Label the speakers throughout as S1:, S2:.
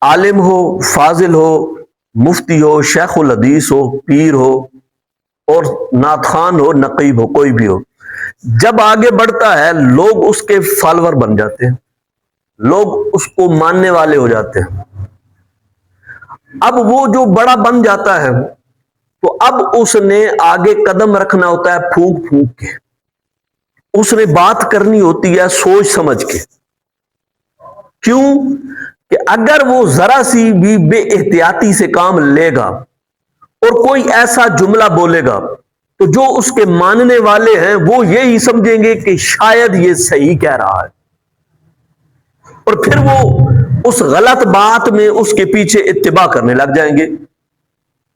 S1: عالم ہو، فاضل ہو، مفتی ہو، شیخ الحدیث ہو، پیر ہو، اور نعت خوان ہو، نقیب ہو، کوئی بھی ہو، جب آگے بڑھتا ہے لوگ اس کے فالوور بن جاتے ہیں، لوگ اس کو ماننے والے ہو جاتے ہیں۔ اب وہ جو بڑا بن جاتا ہے تو اب اس نے آگے قدم رکھنا ہوتا ہے پھونک پھونک کے، اس نے بات کرنی ہوتی ہے سوچ سمجھ کے۔ کیوں کہ اگر وہ ذرا سی بھی بے احتیاطی سے کام لے گا اور کوئی ایسا جملہ بولے گا تو جو اس کے ماننے والے ہیں وہ یہی سمجھیں گے کہ شاید یہ صحیح کہہ رہا ہے، اور پھر وہ اس غلط بات میں اس کے پیچھے اتباع کرنے لگ جائیں گے۔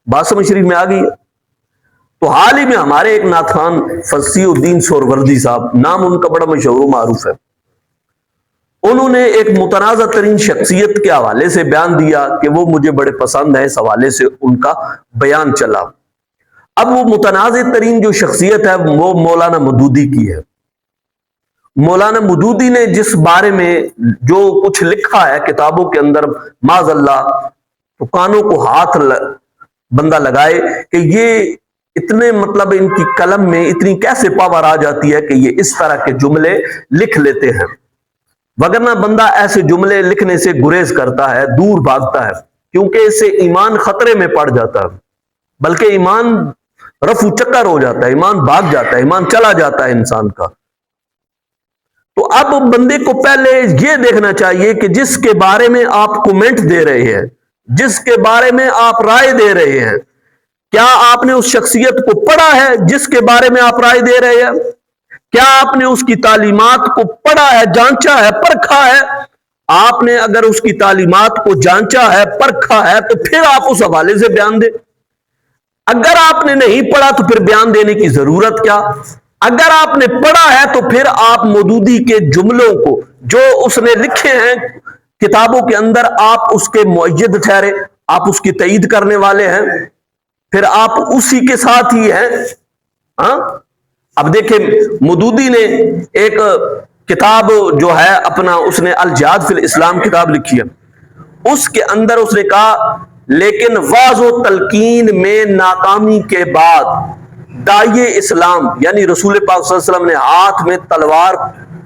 S1: بات سمجھ شریف میں آ گئی ہے؟ تو حال ہی میں ہمارے ایک نعت خوان فصیح الدین سہروردی صاحب، نام ان کا بڑا مشہور و معروف ہے، انہوں نے ایک متنازع ترین شخصیت کے حوالے سے بیان دیا کہ وہ مجھے بڑے پسند ہے، اس حوالے سے ان کا بیان چلا۔ اب وہ متنازع ترین جو شخصیت ہے وہ مولانا مودودی کی ہے۔ مولانا مودودی نے جس بارے میں جو کچھ لکھا ہے کتابوں کے اندر، معاذ اللہ، تو کانوں کو ہاتھ بندہ لگائے کہ یہ اتنے مطلب ان کی قلم میں اتنی کیسے پاور آ جاتی ہے کہ یہ اس طرح کے جملے لکھ لیتے ہیں، وگرنہ بندہ ایسے جملے لکھنے سے گریز کرتا ہے، دور بھاگتا ہے، کیونکہ اس سے ایمان خطرے میں پڑ جاتا ہے، بلکہ ایمان رفو چکر ہو جاتا ہے، ایمان بھاگ جاتا ہے، ایمان چلا جاتا ہے انسان کا۔ تو اب بندے کو پہلے یہ دیکھنا چاہیے کہ جس کے بارے میں آپ کومنٹ دے رہے ہیں، جس کے بارے میں آپ رائے دے رہے ہیں، کیا آپ نے اس شخصیت کو پڑھا ہے جس کے بارے میں آپ رائے دے رہے ہیں؟ کیا آپ نے اس کی تعلیمات کو پڑھا ہے، جانچا ہے، پرکھا ہے؟ آپ نے اگر اس کی تعلیمات کو جانچا ہے، پرکھا ہے، تو پھر آپ اس حوالے سے بیان دیں۔ اگر آپ نے نہیں پڑھا تو پھر بیان دینے کی ضرورت کیا؟ اگر آپ نے پڑھا ہے تو پھر آپ مودودی کے جملوں کو جو اس نے لکھے ہیں کتابوں کے اندر، آپ اس کے مؤید ٹھہرے، آپ اس کی تائید کرنے والے ہیں، پھر آپ اسی کے ساتھ ہی ہیں۔ ہاں، اب دیکھیں مودودی نے ایک کتاب جو ہے اپنا، اس نے الجہاد فی الاسلام کتاب لکھی ہے، اس کے اندر اس نے کہا لیکن وعظ و تلقین میں ناکامی کے بعد داعی اسلام یعنی رسول پاک صلی اللہ علیہ وسلم نے ہاتھ میں تلوار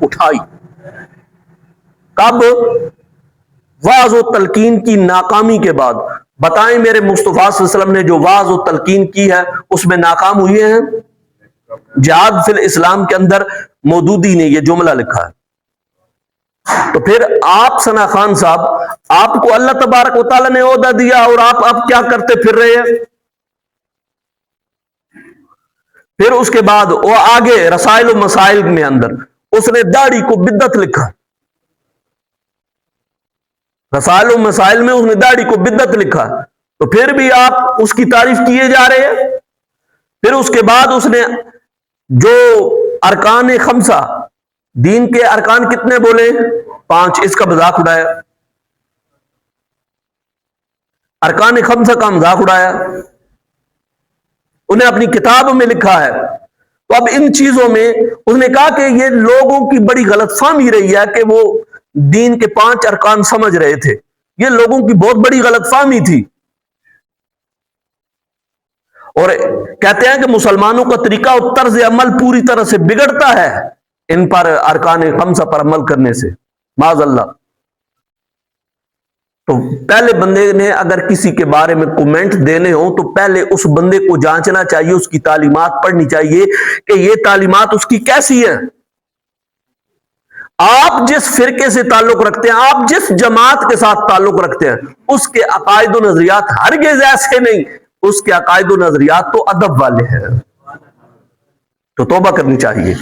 S1: اٹھائی۔ کب؟ وعظ و تلقین کی ناکامی کے بعد۔ بتائیں میرے مصطفیٰ صلی اللہ علیہ وسلم نے جو وعظ و تلقین کی ہے اس میں ناکام ہوئے ہیں؟ جہاد فی الاسلام کے اندر مودودی نے یہ جملہ لکھا ہے۔ تو پھر آپ ثنا خان صاحب، آپ کو اللہ تبارک و تعالیٰ نے عہدہ دیا اور آپ کیا کرتے پھر رہے ہیں؟ پھر اس کے بعد وہ آگے رسائل و مسائل میں اندر اس نے داڑھی کو بدعت لکھا، رسائل و مسائل میں اس نے داڑھی کو بدعت لکھا، تو پھر بھی آپ اس کی تعریف کیے جا رہے ہیں۔ پھر اس کے بعد اس نے جو ارکان خمسہ، دین کے ارکان کتنے بولے؟ 5، اس کا مذاق اڑایا، ارکان خمسہ کا مذاق اڑایا، انہیں اپنی کتاب میں لکھا ہے۔ تو اب ان چیزوں میں اس نے کہا کہ یہ لوگوں کی بڑی غلط فہمی رہی ہے کہ وہ دین کے 5 ارکان سمجھ رہے تھے، یہ لوگوں کی بہت بڑی غلط فہمی تھی، اور کہتے ہیں کہ مسلمانوں کا طریقہ اور طرز عمل پوری طرح سے بگڑتا ہے ان پر ارکان خمسہ پر عمل کرنے سے، معاذ اللہ۔ تو پہلے بندے نے اگر کسی کے بارے میں کومنٹ دینے ہوں تو پہلے اس بندے کو جانچنا چاہیے، اس کی تعلیمات پڑھنی چاہیے کہ یہ تعلیمات اس کی کیسی ہیں۔ آپ جس فرقے سے تعلق رکھتے ہیں، آپ جس جماعت کے ساتھ تعلق رکھتے ہیں، اس کے عقائد و نظریات ہرگز ایسے نہیں، اس کے عقائد و نظریات تو ادب والے ہیں، تو توبہ کرنی چاہیے۔